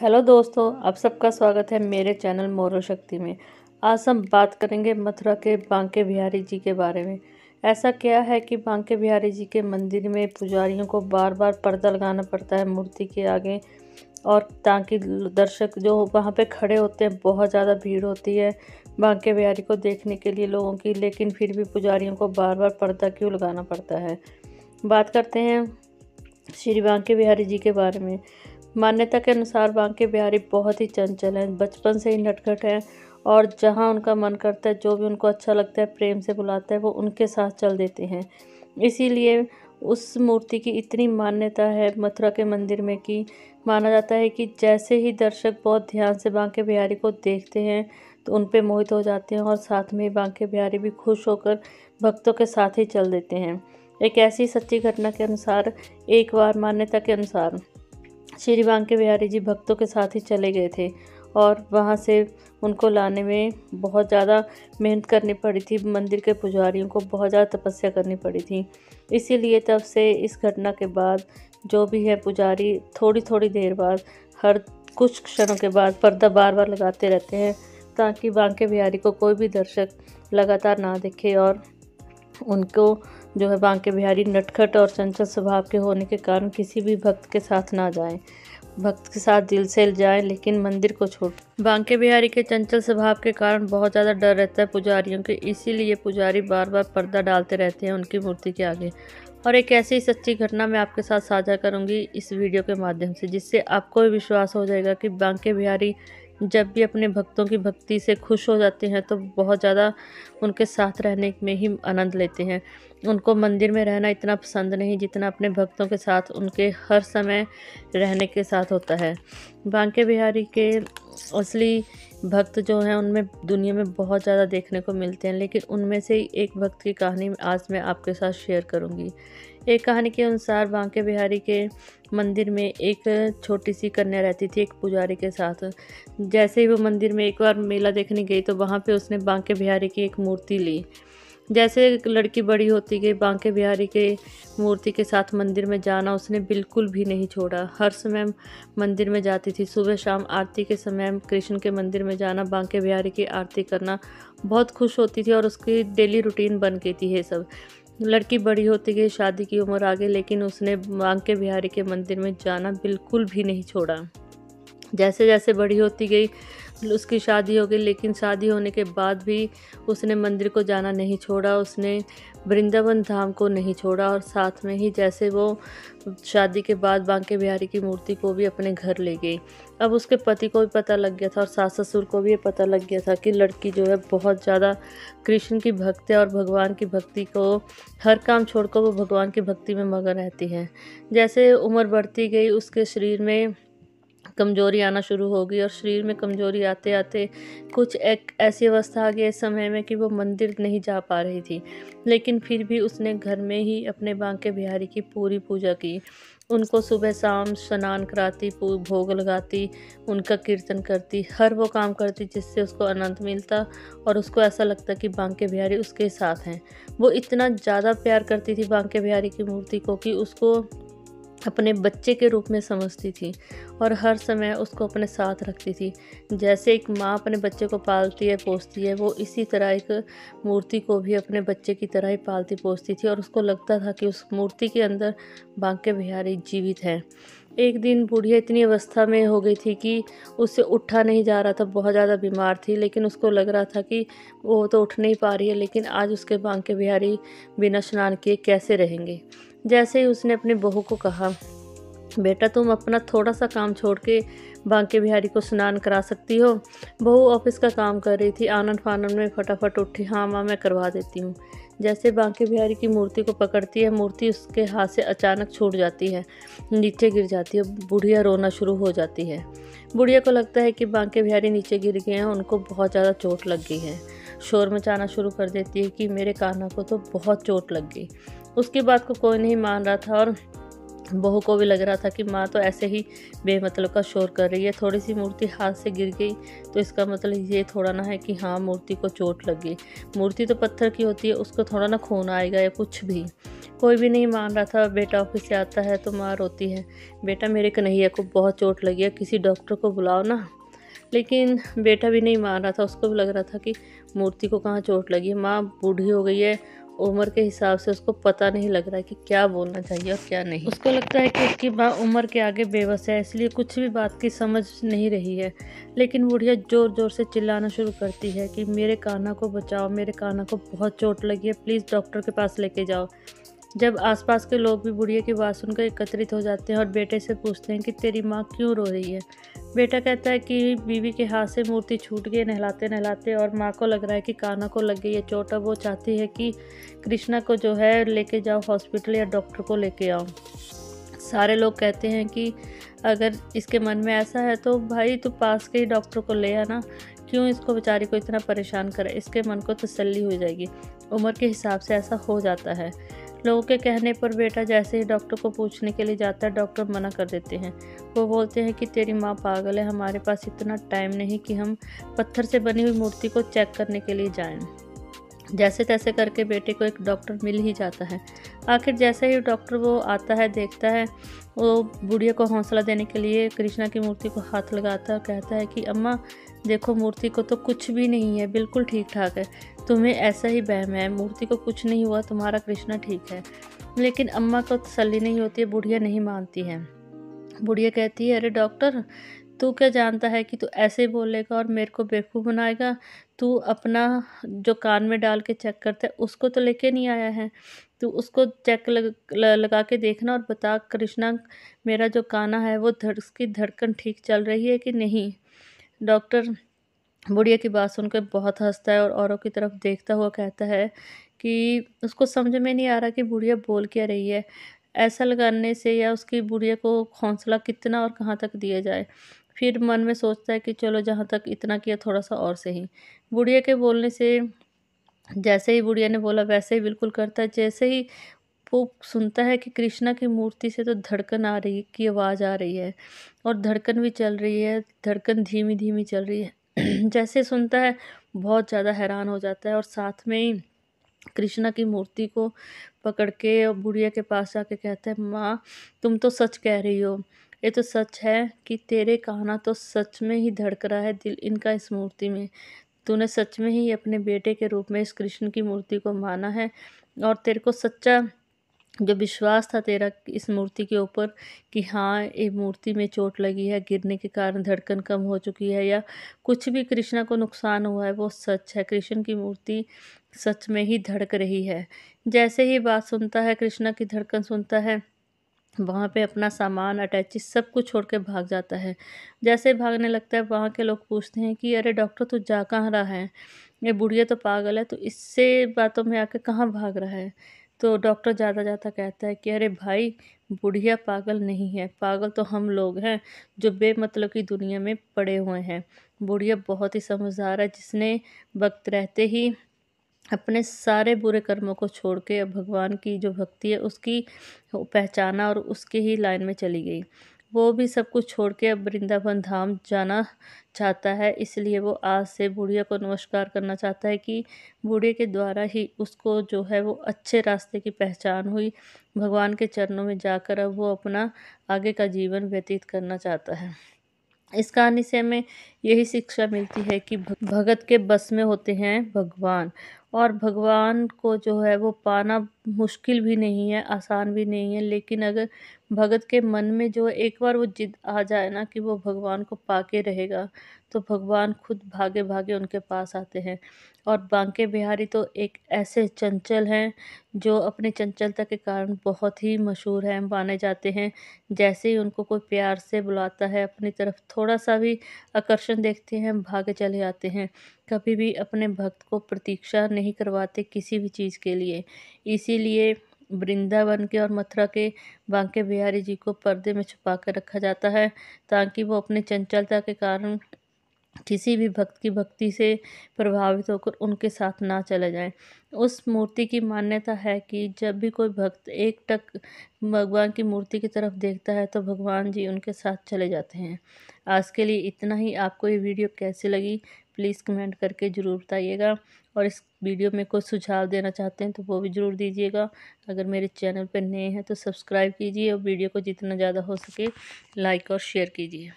Hello दोस्तों, आप सबका स्वागत है मेरे चैनल मोरो शक्ति में। आज हम बात करेंगे मथुरा के बांके बिहारी जी के बारे में। ऐसा क्या है कि बांके बिहारी जी के मंदिर में पुजारियों को बार बार पर्दा लगाना पड़ता है मूर्ति के आगे, और ताकि दर्शक जो वहाँ पे खड़े होते हैं, बहुत ज़्यादा भीड़ होती है बांके बिहारी को देखने के लिए लोगों की, लेकिन फिर भी पुजारियों को बार बार पर्दा क्यों लगाना पड़ता है। बात करते हैं श्री बांके बिहारी जी के बारे में। मान्यता के अनुसार बांके बिहारी बहुत ही चंचल हैं, बचपन से ही नटखट हैं और जहां उनका मन करता है, जो भी उनको अच्छा लगता है, प्रेम से बुलाता है, वो उनके साथ चल देते हैं। इसीलिए उस मूर्ति की इतनी मान्यता है मथुरा के मंदिर में कि माना जाता है कि जैसे ही दर्शक बहुत ध्यान से बांके बिहारी को देखते हैं तो उन पे मोहित हो जाते हैं, और साथ में बांके बिहारी भी खुश होकर भक्तों के साथ ही चल देते हैं। एक ऐसी सच्ची घटना के अनुसार, एक बार मान्यता के अनुसार श्री बांके बिहारी जी भक्तों के साथ ही चले गए थे, और वहाँ से उनको लाने में बहुत ज़्यादा मेहनत करनी पड़ी थी। मंदिर के पुजारियों को बहुत ज़्यादा तपस्या करनी पड़ी थी। इसीलिए तब से इस घटना के बाद जो भी है, पुजारी थोड़ी थोड़ी देर बाद, हर कुछ क्षणों के बाद पर्दा बार बार लगाते रहते हैं, ताकि बांके बिहारी को कोई भी दर्शक लगातार ना देखे, और उनको जो है बांके बिहारी नटखट और चंचल स्वभाव के होने के कारण किसी भी भक्त के साथ ना जाएं, भक्त के साथ दिल से जाएं, लेकिन मंदिर को छोड़। बांके बिहारी के चंचल स्वभाव के कारण बहुत ज़्यादा डर रहता है पुजारियों के, इसीलिए पुजारी बार बार पर्दा डालते रहते हैं उनकी मूर्ति के आगे। और एक ऐसी सच्ची घटना मैं आपके साथ साझा करूंगी इस वीडियो के माध्यम से, जिससे आपको भी विश्वास हो जाएगा कि बांके बिहारी जब भी अपने भक्तों की भक्ति से खुश हो जाते हैं तो बहुत ज़्यादा उनके साथ रहने में ही आनंद लेते हैं। उनको मंदिर में रहना इतना पसंद नहीं जितना अपने भक्तों के साथ उनके हर समय रहने के साथ होता है। बांके बिहारी के असली भक्त जो हैं उनमें दुनिया में बहुत ज़्यादा देखने को मिलते हैं, लेकिन उनमें से ही एक भक्त की कहानी आज मैं आपके साथ शेयर करूंगी। एक कहानी के अनुसार बांके बिहारी के मंदिर में एक छोटी सी कन्या रहती थी एक पुजारी के साथ। जैसे ही वो मंदिर में एक बार मेला देखने गई तो वहाँ पे उसने बांके बिहारी की एक मूर्ति ली। जैसे लड़की बड़ी होती गई, बांके बिहारी के मूर्ति के साथ मंदिर में जाना उसने बिल्कुल भी नहीं छोड़ा। हर समय मंदिर में जाती थी, सुबह शाम आरती के समय कृष्ण के मंदिर में जाना, बांके बिहारी की आरती करना, बहुत खुश होती थी और उसकी डेली रूटीन बन गई थी ये सब। लड़की बड़ी होती गई, शादी की उम्र आ गई, लेकिन उसने बांके बिहारी के मंदिर में जाना बिल्कुल भी नहीं छोड़ा। जैसे जैसे बड़ी होती गई उसकी शादी हो गई, लेकिन शादी होने के बाद भी उसने मंदिर को जाना नहीं छोड़ा, उसने वृंदावन धाम को नहीं छोड़ा, और साथ में ही जैसे वो शादी के बाद बांके बिहारी की मूर्ति को भी अपने घर ले गई। अब उसके पति को भी पता लग गया था और सास ससुर को भी ये पता लग गया था कि लड़की जो है बहुत ज़्यादा कृष्ण की भक्त है और भगवान की भक्ति को हर काम छोड़कर वो भगवान की भक्ति में मगन रहती है। जैसे उम्र बढ़ती गई उसके शरीर में कमजोरी आना शुरू हो गई, और शरीर में कमजोरी आते आते कुछ एक ऐसी अवस्था आ गई इस समय में कि वो मंदिर नहीं जा पा रही थी, लेकिन फिर भी उसने घर में ही अपने बांके बिहारी की पूरी पूजा की। उनको सुबह शाम स्नान कराती, भोग लगाती, उनका कीर्तन करती, हर वो काम करती जिससे उसको आनंद मिलता और उसको ऐसा लगता कि बांके बिहारी उसके साथ हैं। वो इतना ज़्यादा प्यार करती थी बांके बिहारी की मूर्ति को कि उसको अपने बच्चे के रूप में समझती थी और हर समय उसको अपने साथ रखती थी। जैसे एक माँ अपने बच्चे को पालती है, पोसती है, वो इसी तरह एक मूर्ति को भी अपने बच्चे की तरह ही पालती पोसती थी, और उसको लगता था कि उस मूर्ति के अंदर बांके बिहारी जीवित है। एक दिन बुढ़िया इतनी अवस्था में हो गई थी कि उससे उठा नहीं जा रहा था, बहुत ज़्यादा बीमार थी, लेकिन उसको लग रहा था कि वो तो उठ नहीं पा रही है, लेकिन आज उसके बांके बिहारी बिना स्नान किए कैसे रहेंगे। जैसे ही उसने अपनी बहू को कहा, बेटा तुम अपना थोड़ा सा काम छोड़ के बांके बिहारी को स्नान करा सकती हो। बहू ऑफिस का काम कर रही थी, आनन फानन में फटाफट उठी, हाँ माँ मैं करवा देती हूँ। जैसे बांके बिहारी की मूर्ति को पकड़ती है, मूर्ति उसके हाथ से अचानक छूट जाती है, नीचे गिर जाती है। बुढ़िया रोना शुरू हो जाती है। बुढ़िया को लगता है कि बांके बिहारी नीचे गिर गए हैं, उनको बहुत ज़्यादा चोट लग गई है। शोर मचाना शुरू कर देती है कि मेरे कान्हा को तो बहुत चोट लग गई। उसकी बात को कोई नहीं मान रहा था, और बहू को भी लग रहा था कि माँ तो ऐसे ही बेमतलब का शोर कर रही है, थोड़ी सी मूर्ति हाथ से गिर गई तो इसका मतलब ये थोड़ा ना है कि हाँ मूर्ति को चोट लग गई। मूर्ति तो पत्थर की होती है, उसको थोड़ा ना खून आएगा या कुछ भी। कोई भी नहीं मान रहा था। बेटा ऑफिस से आता है तो माँ रोती है, बेटा मेरे कन्हैया को बहुत चोट लगी है, किसी डॉक्टर को बुलाओ ना। लेकिन बेटा भी नहीं मान रहा था, उसको भी लग रहा था कि मूर्ति को कहाँ चोट लगी है। माँ बूढ़ी हो गई है, उम्र के हिसाब से उसको पता नहीं लग रहा है कि क्या बोलना चाहिए और क्या नहीं। उसको लगता है कि उसकी माँ उम्र के आगे बेबस है, इसलिए कुछ भी बात की समझ नहीं रही है। लेकिन बुढ़िया ज़ोर ज़ोर से चिल्लाना शुरू करती है कि मेरे कान्हा को बचाओ, मेरे कान्हा को बहुत चोट लगी है, प्लीज़ डॉक्टर के पास लेके जाओ। जब आसपास के लोग भी बुढ़िया की बात सुनकर एकत्रित हो जाते हैं और बेटे से पूछते हैं कि तेरी माँ क्यों रो रही है। बेटा कहता है कि बीवी के हाथ से मूर्ति छूट गई नहलाते नहलाते, और माँ को लग रहा है कि कान्हा को लग गई है चोट। अब वो चाहती है कि कृष्णा को जो है लेके जाओ हॉस्पिटल या डॉक्टर को लेके आओ। सारे लोग कहते हैं कि अगर इसके मन में ऐसा है तो भाई तू पास के ही डॉक्टर को ले आना, क्यों इसको बेचारी को इतना परेशान करे, इसके मन को तसल्ली हो जाएगी। उम्र के हिसाब से ऐसा हो जाता है। लोगों के कहने पर बेटा जैसे ही डॉक्टर को पूछने के लिए जाता है, डॉक्टर मना कर देते हैं। वो बोलते हैं कि तेरी माँ पागल है, हमारे पास इतना टाइम नहीं कि हम पत्थर से बनी हुई मूर्ति को चेक करने के लिए जाएं। जैसे तैसे करके बेटे को एक डॉक्टर मिल ही जाता है। आखिर जैसे ही डॉक्टर वो आता है, देखता है, वो बुढ़िया को हौसला देने के लिए कृष्णा की मूर्ति को हाथ लगाता है और कहता है कि अम्मा देखो, मूर्ति को तो कुछ भी नहीं है, बिल्कुल ठीक ठाक है, तुम्हें ऐसा ही वहम है, मूर्ति को कुछ नहीं हुआ, तुम्हारा कृष्णा ठीक है। लेकिन अम्मा को तसल्ली नहीं होती है, बुढ़िया नहीं मानती है। बुढ़िया कहती है, अरे डॉक्टर, तू क्या जानता है कि तू ऐसे ही बोलेगा और मेरे को बेवकूफ़ बनाएगा। तू अपना जो कान में डाल के चेक करता है उसको तो लेके नहीं आया है। तू उसको चेक लगा के देखना और बता कृष्णा, मेरा जो काना है वो उसकी धड़कन ठीक चल रही है कि नहीं। डॉक्टर बुढ़िया की बात सुनकर बहुत हंसता है और औरों की तरफ देखता हुआ कहता है कि उसको समझ में नहीं आ रहा कि बुढ़िया बोल क्या रही है। ऐसा लगाने से या उसकी बुढ़िया को हौसला कितना और कहाँ तक दिया जाए। फिर मन में सोचता है कि चलो जहाँ तक इतना किया थोड़ा सा और सही। बुढ़िया के बोलने से जैसे ही बुढ़िया ने बोला वैसे ही बिल्कुल करता है। जैसे ही वो सुनता है कि कृष्णा की मूर्ति से तो धड़कन आ रही की आवाज़ आ रही है और धड़कन भी चल रही है, धड़कन धीमी धीमी चल रही है। जैसे सुनता है बहुत ज़्यादा हैरान हो जाता है और साथ में ही कृष्णा की मूर्ति को पकड़ के और बुढ़िया के पास जाके कहता है, माँ तुम तो सच कह रही हो, ये तो सच है कि तेरे कान्हा तो सच में ही धड़क रहा है दिल इनका इस मूर्ति में। तूने सच में ही अपने बेटे के रूप में इस कृष्ण की मूर्ति को माना है और तेरे को सच्चा जो विश्वास था तेरा इस मूर्ति के ऊपर कि हाँ ये मूर्ति में चोट लगी है, गिरने के कारण धड़कन कम हो चुकी है या कुछ भी कृष्णा को नुकसान हुआ है, वो सच है। कृष्ण की मूर्ति सच में ही धड़क रही है। जैसे ही बात सुनता है, कृष्णा की धड़कन सुनता है, वहाँ पे अपना सामान अटैची सब कुछ छोड़ के भाग जाता है। जैसे ही भागने लगता है, वहाँ के लोग पूछते हैं कि अरे डॉक्टर तू जा कहाँ रहा है, ये बुढ़िया तो पागल है, तो इससे बातों में आके कहाँ भाग रहा है। तो डॉक्टर जाता जाता कहता है कि अरे भाई, बुढ़िया पागल नहीं है, पागल तो हम लोग हैं जो बेमतलब की दुनिया में पड़े हुए हैं। बुढ़िया बहुत ही समझदार है, जिसने वक्त रहते ही अपने सारे बुरे कर्मों को छोड़ के अब भगवान की जो भक्ति है उसकी पहचाना और उसके ही लाइन में चली गई। वो भी सब कुछ छोड़ के अब वृंदावन धाम जाना चाहता है, इसलिए वो आज से बुढ़िया को नमस्कार करना चाहता है कि बूढ़े के द्वारा ही उसको जो है वो अच्छे रास्ते की पहचान हुई। भगवान के चरणों में जाकर अब वो अपना आगे का जीवन व्यतीत करना चाहता है। इस कहानी से हमें यही शिक्षा मिलती है कि भगत के बस में होते हैं भगवान, और भगवान को जो है वो पाना मुश्किल भी नहीं है, आसान भी नहीं है। लेकिन अगर भगत के मन में जो एक बार वो जिद आ जाए ना कि वो भगवान को पाके रहेगा, तो भगवान खुद भागे भागे उनके पास आते हैं। और बांके बिहारी तो एक ऐसे चंचल हैं जो अपनी चंचलता के कारण बहुत ही मशहूर हैं, माने जाते हैं। जैसे ही उनको कोई प्यार से बुलाता है अपनी तरफ, थोड़ा सा भी आकर्षण देखते हैं, भागे चले आते हैं। कभी भी अपने भक्त को प्रतीक्षा नहीं करवाते किसी भी चीज़ के लिए। इसीलिए वृंदावन के और मथुरा के बांके बिहारी जी को पर्दे में छुपा कर रखा जाता है, ताकि वो अपनी चंचलता के कारण किसी भी भक्त की भक्ति से प्रभावित होकर उनके साथ ना चले जाएं। उस मूर्ति की मान्यता है कि जब भी कोई भक्त एक टक भगवान की मूर्ति की तरफ देखता है तो भगवान जी उनके साथ चले जाते हैं। आज के लिए इतना ही। आपको ये वीडियो कैसी लगी प्लीज़ कमेंट करके ज़रूर बताइएगा। और इस वीडियो में कुछ सुझाव देना चाहते हैं तो वो भी ज़रूर दीजिएगा। अगर मेरे चैनल पर नए हैं तो सब्सक्राइब कीजिए और वीडियो को जितना ज़्यादा हो सके लाइक और शेयर कीजिए।